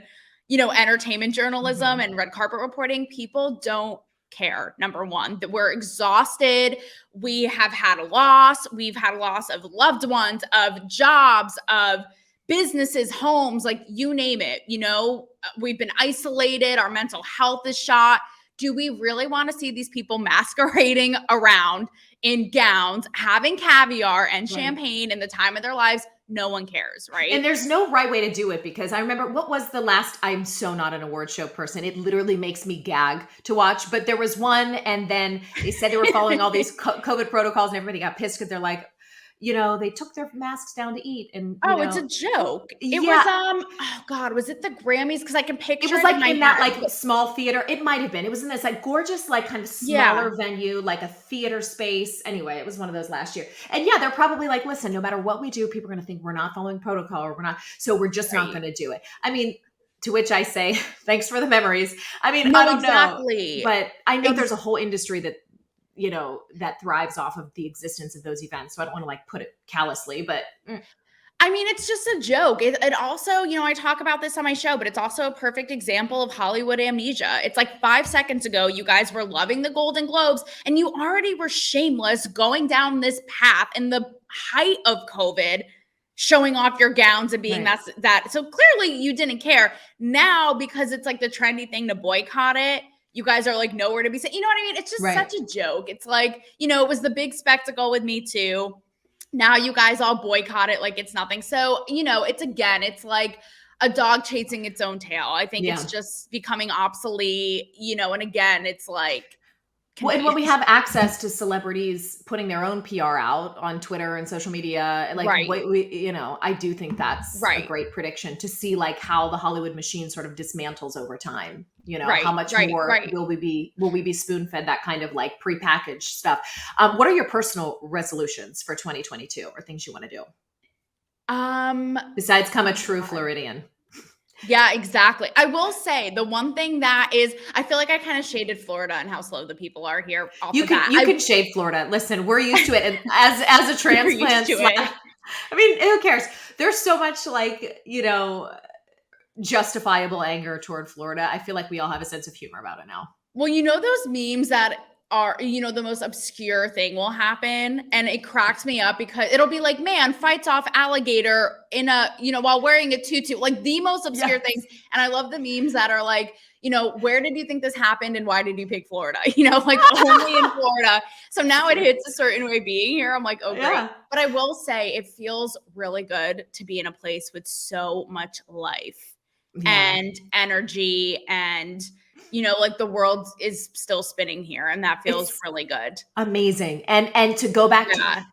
you know, entertainment journalism and red carpet reporting. People don't care. Number one, that we're exhausted. We have had a loss. We've had a loss of loved ones, of jobs, of businesses, homes, like you name it. You know, we've been isolated. Our mental health is shot. Do we really want to see these people masquerading around in gowns, having caviar and champagne in the time of their lives? no one cares, right? And there's no right way to do it, because I remember, what was the last, I'm so not an award show person. It literally makes me gag to watch, but there was one, and then they said they were following all these COVID protocols, and everybody got pissed because they're like, they took their masks down to eat, and It's a joke. It yeah. was oh God, was it the Grammys? Because I can picture It was like in that head. like small theater. It might have been. It was in this like gorgeous, like kind of smaller venue, like a theater space. Anyway, it was one of those last year. And yeah, they're probably like, listen, no matter what we do, people are going to think we're not following protocol, or we're not. So we're just not going to do it. I mean, to which I say, thanks for the memories. I mean, No, I don't exactly. know, but I know there's a whole industry that, that thrives off of the existence of those events. So I don't want to like put it callously, but I mean, it's just a joke. It also, I talk about this on my show, but it's also a perfect example of Hollywood amnesia. It's like 5 seconds ago, you guys were loving the Golden Globes, and you already were shameless going down this path in the height of COVID, showing off your gowns and being that. So clearly you didn't care. Now, because it's like the trendy thing to boycott it, you guys are like nowhere to be seen. You know what I mean? It's just such a joke. It's like, it was the big spectacle with Me Too. Now you guys all boycott it like it's nothing. So, it's like a dog chasing its own tail. I think it's just becoming obsolete, and again, it's like. Well, and when we have access to celebrities putting their own PR out on Twitter and social media, like I do think that's a great prediction to see like how the Hollywood machine sort of dismantles over time. How much more will we be spoon fed that kind of like prepackaged stuff? What are your personal resolutions for 2022, or things you want to do? Besides become a true Floridian. Yeah, exactly. I will say the one thing that is, I feel like I kind of shaded Florida and how slow the people are here. You can shade Florida. Listen, we're used to it. And as a transplant, I mean, who cares? There's so much like, justifiable anger toward Florida. I feel like we all have a sense of humor about it now. Well, those memes that are, the most obscure thing will happen, and it cracks me up because it'll be like, man fights off alligator in a, while wearing a tutu, like the most obscure things. And I love the memes that are like, where did you think this happened and why did you pick Florida? Like only in Florida. So now it hits a certain way being here. I'm like, oh, great. But I will say it feels really good to be in a place with so much life and energy, and like the world is still spinning here, and that feels really good. Amazing. And to go back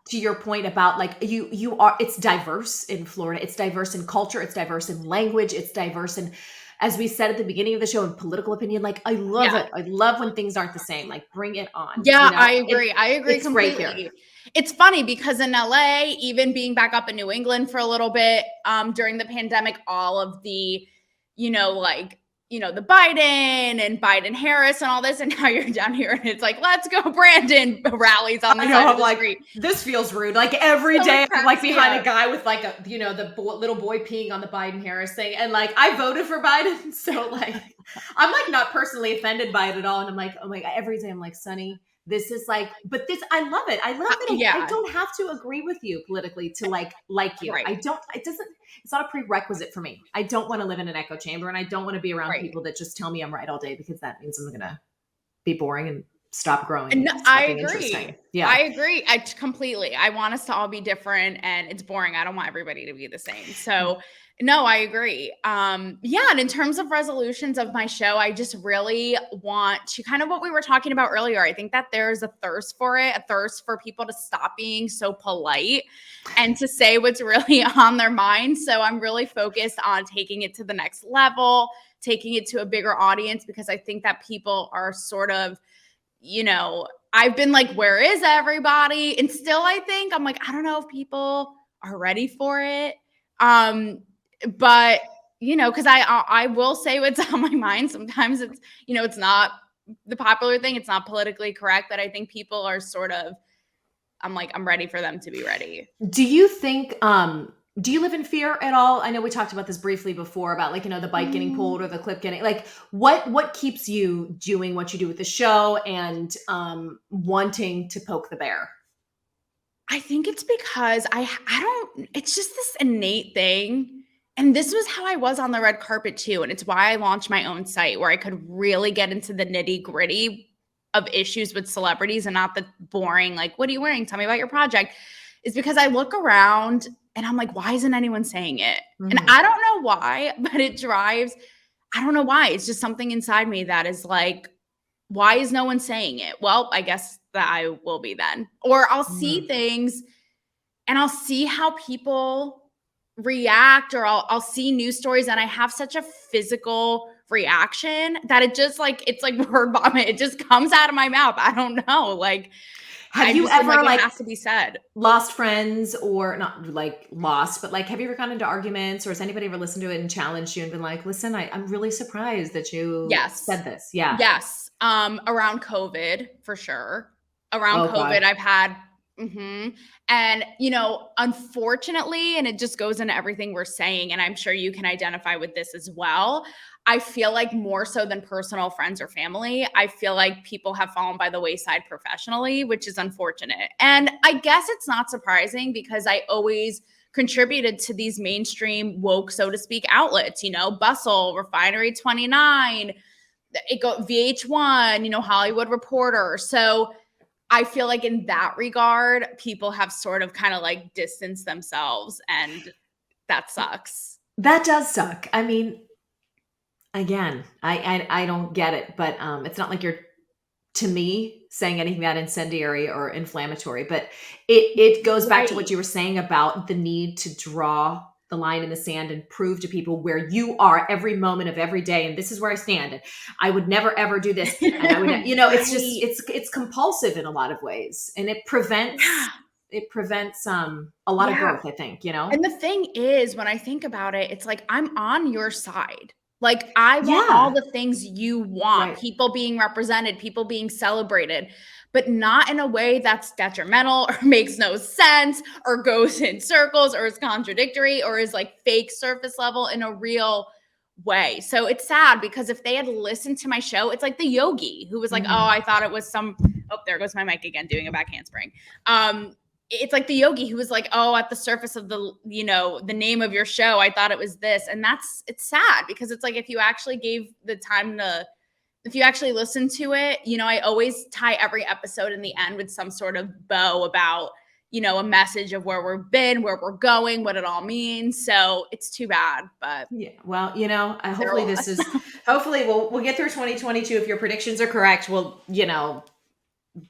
to your point about like it's diverse in Florida. It's diverse in culture. It's diverse in language. It's diverse in, as we said at the beginning of the show, in political opinion. Like I love it. I love when things aren't the same. Like bring it on. Yeah, I agree. I agree it's completely. Great here. It's funny because in LA, even being back up in New England for a little bit during the pandemic, all of the, the Biden and Biden Harris and all this, and now you're down here and it's like, let's go Brandon rallies on the side of the street. This feels rude. Like every day I'm like behind a guy with like a, the little boy peeing on the Biden Harris thing. And like, I voted for Biden. So like, I'm like not personally offended by it at all. And I'm like, oh my God, every day I'm like, Sonni, this is like, but this, I love it. I love it. I don't have to agree with you politically to like you. It's not a prerequisite for me. I don't want to live in an echo chamber, and I don't want to be around people that just tell me I'm right all day, because that means I'm going to be boring and stop growing. And I agree. Yeah, I agree. Completely. I want us to all be different, and it's boring. I don't want everybody to be the same. So no, I agree. And in terms of resolutions of my show, I just really want to kind of what we were talking about earlier. I think that there's a thirst for it, a thirst for people to stop being so polite and to say what's really on their mind. So I'm really focused on taking it to the next level, taking it to a bigger audience, because I think that people are sort of, I've been like, where is everybody? And still, I think I'm like, I don't know if people are ready for it. But, because I will say what's on my mind. Sometimes it's, it's not the popular thing. It's not politically correct, but I think people are sort of, I'm like, I'm ready for them to be ready. Do you think, do you live in fear at all? I know we talked about this briefly before about like, the bike getting pulled or the clip getting, like what keeps you doing what you do with the show and wanting to poke the bear? I think it's because it's just this innate thing. And this was how I was on the red carpet too. And it's why I launched my own site, where I could really get into the nitty gritty of issues with celebrities and not the boring, like, what are you wearing? Tell me about your project. Is because I look around And I'm like, why isn't anyone saying it? And Mhm. I don't know why, but I don't know why. It's just something inside me that is like, why is no one saying it? Well, I guess that I will be then. Or I'll see Mhm. things and I'll see how people react, or I'll see news stories and I have such a physical reaction that it just like, it's like word vomit. It just comes out of my mouth. I don't know. Like, Have I you just am like, ever, it like, has to be said. lost friends, or not like lost, but like, have you ever gotten into arguments, or has anybody ever listened to it and challenged you and been like, listen, I'm really surprised that you Yes. said this? Yeah. Yes. Around COVID, for sure. Around Oh COVID, God. I've had and unfortunately, and it just goes into everything we're saying, and I'm sure you can identify with this as well. I feel like more so than personal friends or family, I feel like people have fallen by the wayside professionally, which is unfortunate. And I guess it's not surprising because I always contributed to these mainstream woke, so to speak, outlets, Bustle, Refinery 29, it go VH1, Hollywood Reporter. So I feel like in that regard, people have sort of kind of like distanced themselves, and that sucks. That does suck. I mean, again, I don't get it, but it's not like you're, to me, saying anything that incendiary or inflammatory, but it goes back to what Right. you were saying about the need to draw the line in the sand and prove to people where you are every moment of every day, and this is where I stand, and I would never ever do this, and I would, it's just Right. it's compulsive in a lot of ways, and Yeah. it prevents a lot of Yeah. growth, I think, And the thing is, when I think about it, it's like I'm on your side. Like I want all Yeah, the things you want, right. people being represented, people being celebrated, but not in a way that's detrimental or makes no sense or goes in circles or is contradictory or is like fake surface level in a real way. So it's sad because if they had listened to my show, it's like the yogi who was like, "Oh, Mhm. I thought it was some." Oh, there goes my mic again, doing a back handspring. It's like the yogi who was like, "Oh, at the surface of the name of your show, I thought it was this." And it's sad because it's like if you actually gave the time to, if you actually listen to it, I always tie every episode in the end with some sort of bow about, a message of where we've been, where we're going, what it all means. So it's too bad, but Yeah. Well, I they're hopefully this is, lost. hopefully we'll get through 2022. If your predictions are correct, we'll,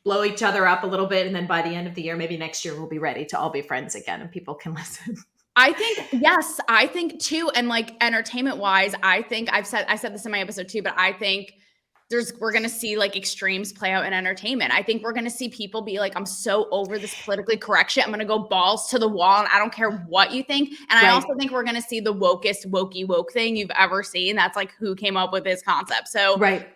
blow each other up a little bit, and then by the end of the year, maybe next year, we'll be ready to all be friends again and people can listen. I think, yes, I think too. And like entertainment wise, I said this in my episode too, but I think we're going to see like extremes play out in entertainment. I think we're going to see people be like, I'm so over this politically correct shit. I'm going to go balls to the wall and I don't care what you think. And I Right. also think we're going to see the wokest wokey woke thing you've ever seen. That's like who came up with this concept. So Right.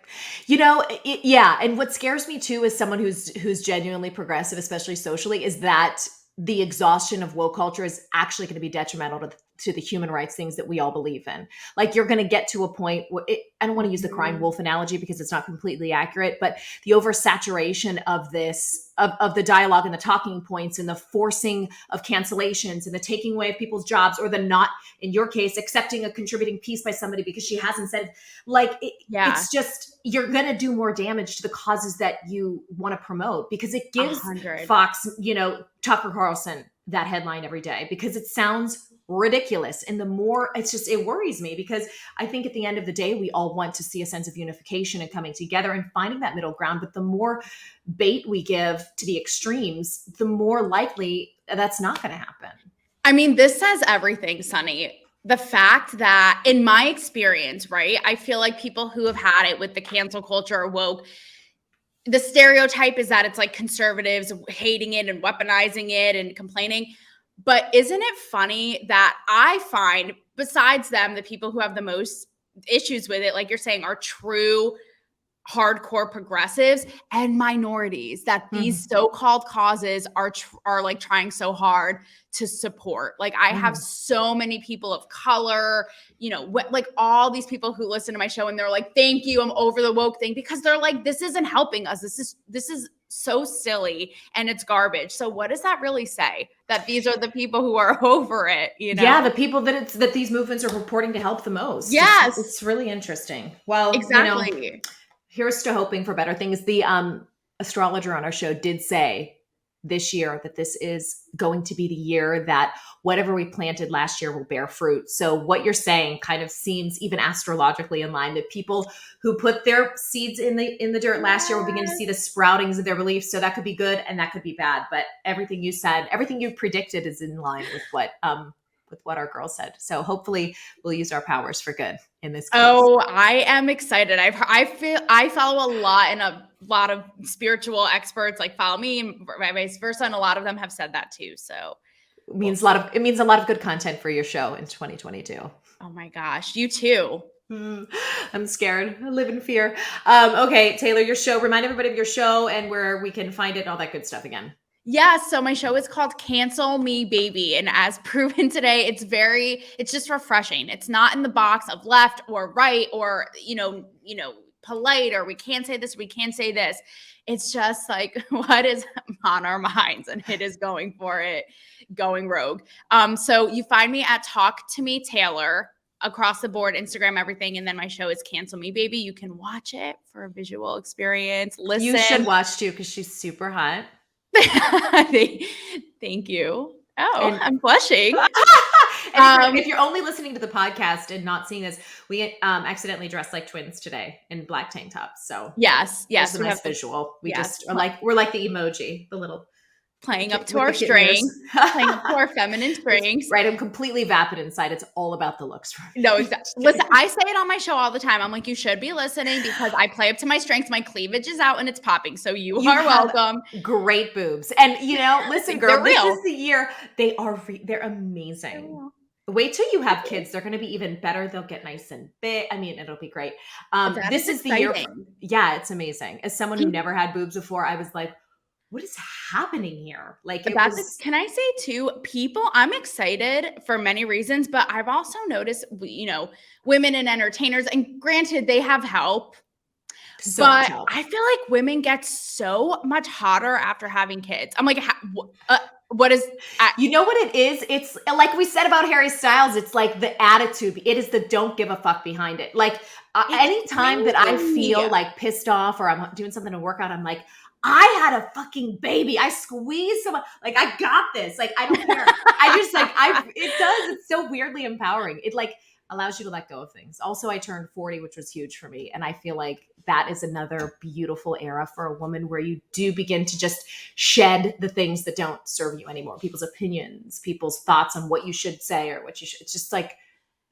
Yeah. And what scares me too, as someone who's genuinely progressive, especially socially, is that the exhaustion of woke culture is actually going to be detrimental to the human rights things that we all believe in. Like, you're going to get to a point where I don't want to use the crying wolf analogy because it's not completely accurate, but the oversaturation of this, of the dialogue and the talking points and the forcing of cancellations and the taking away of people's jobs, or the not, in your case, accepting a contributing piece by somebody because she hasn't said, like, yeah, it's just, you're going to do more damage to the causes that you want to promote, because it gives 100. Fox, Tucker Carlson, that headline every day, because it sounds ridiculous. And the more, it worries me, because I think at the end of the day, we all want to see a sense of unification and coming together and finding that middle ground. But the more bait we give to the extremes, the more likely that's not going to happen. I mean, this says everything, Sonni. The fact that, in my experience, right, I feel like people who have had it with the cancel culture or woke, the stereotype is that it's like conservatives hating it and weaponizing it and complaining. But isn't it funny that I find, besides them, the people who have the most issues with it, like you're saying, are true hardcore progressives and minorities that these Mhm. so-called causes are like trying so hard to support. Like I have Mhm. so many people of color, like all these people who listen to my show and they're like, "Thank you, I'm over the woke thing," because they're like, this isn't helping us. This is so silly and it's garbage. So what does that really say? That these are the people who are over it, Yeah, the people that these movements are purporting to help the most. It's Yes, really interesting. Well, exactly. here's to hoping for better things. The astrologer on our show did say this year that this is going to be the year that whatever we planted last year will bear fruit. So what you're saying kind of seems even astrologically in line, that people who put their seeds in the dirt last year will begin to see the sproutings of their beliefs. So that could be good and that could be bad. But everything you said, everything you predicted is in line with what our girl said. So hopefully we'll use our powers for good in this case. Oh, I am excited. I follow a lot, and a lot of spiritual experts like follow me and vice versa. And a lot of them have said that too. So it means a lot of good content for your show in 2022. Oh my gosh. You too. I'm scared. I live in fear. Okay, Taylor, your show, remind everybody of your show and where we can find it and all that good stuff again. Yeah, so my show is called Cancel Me Baby, and as proven today, it's just refreshing. It's not in the box of left or right or polite, or we can't say this, we can't say this. It's just like what is on our minds, and it is going for it, going rogue. So you find me at Talk to Me Taylor across the board, Instagram, everything, and then my show is Cancel Me Baby. You can watch it for a visual experience. Listen, you should watch too because she's super hot. Thank you. Oh, I'm blushing. If you're only listening to the podcast and not seeing this, we accidentally dressed like twins today in black tank tops. So yes, it's a nice visual. We just are we're like the emoji, the little playing up to our strengths, playing up to our feminine strengths. Right, I'm completely vapid inside. It's all about the looks. No, exactly. Listen, I say it on my show all the time. I'm like, you should be listening because I play up to my strengths. My cleavage is out and it's popping. So you are welcome. Great boobs, and listen, girl, this is the year. They're amazing. Wait till you have kids. They're going to be even better. They'll get nice and big. I mean, it'll be great. This is the year. Yeah, it's amazing. As someone who never had boobs before, I was like, what is happening here? Can I say too, I'm excited for many reasons, but I've also noticed, women and entertainers, and granted they have help, but I feel like women get so much hotter after having kids. I'm like, what is, you know what it is? It's like we said about Harry Styles. It's like the attitude. It is the don't give a fuck behind it. Like anytime that I feel like pissed off or I'm doing something to work out, I'm like, I had a fucking baby. I squeezed someone. Like, I got this. Like, I don't care. It's so weirdly empowering. It like allows you to let go of things. Also, I turned 40, which was huge for me. And I feel like that is another beautiful era for a woman where you do begin to just shed the things that don't serve you anymore. People's opinions, people's thoughts on what you should say or what you should. It's just like,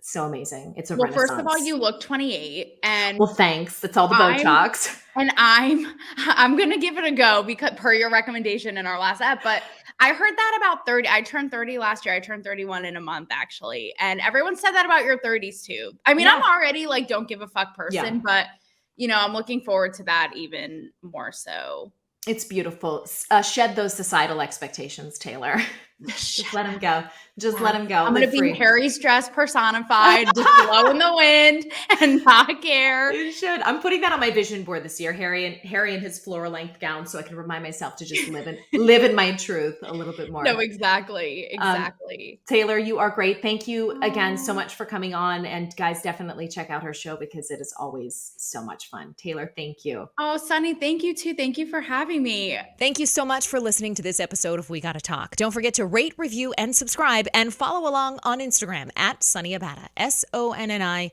so amazing. It's a renaissance. First of all, you look 28, and thanks. It's all the Botox. And I'm gonna give it a go because per your recommendation in our last app. But I heard that about 30. I turned 30 last year. I turned 31 in a month actually, and everyone said that about your 30s too. I mean, I'm already like don't give a fuck person, but I'm looking forward to that even more so. It's beautiful. Shed those societal expectations, Taylor. Just let them go. Let them go. I'm going to be Harry's dress personified, just blow in the wind and not care. You should. I'm putting that on my vision board this year. Harry in his floor length gown, so I can remind myself to just live in my truth a little bit more. No, exactly. Taylor, you are great. Thank you again so much for coming on. And guys, definitely check out her show because it is always so much fun. Taylor, thank you. Oh, Sonni, thank you too. Thank you for having me. Thank you so much for listening to this episode of We Gotta Talk. Don't forget to rate, review, and subscribe, and follow along on Instagram at Sonni Abatta, SonniAbatta.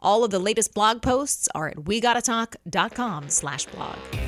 All of the latest blog posts are at wegottatalk.com/blog.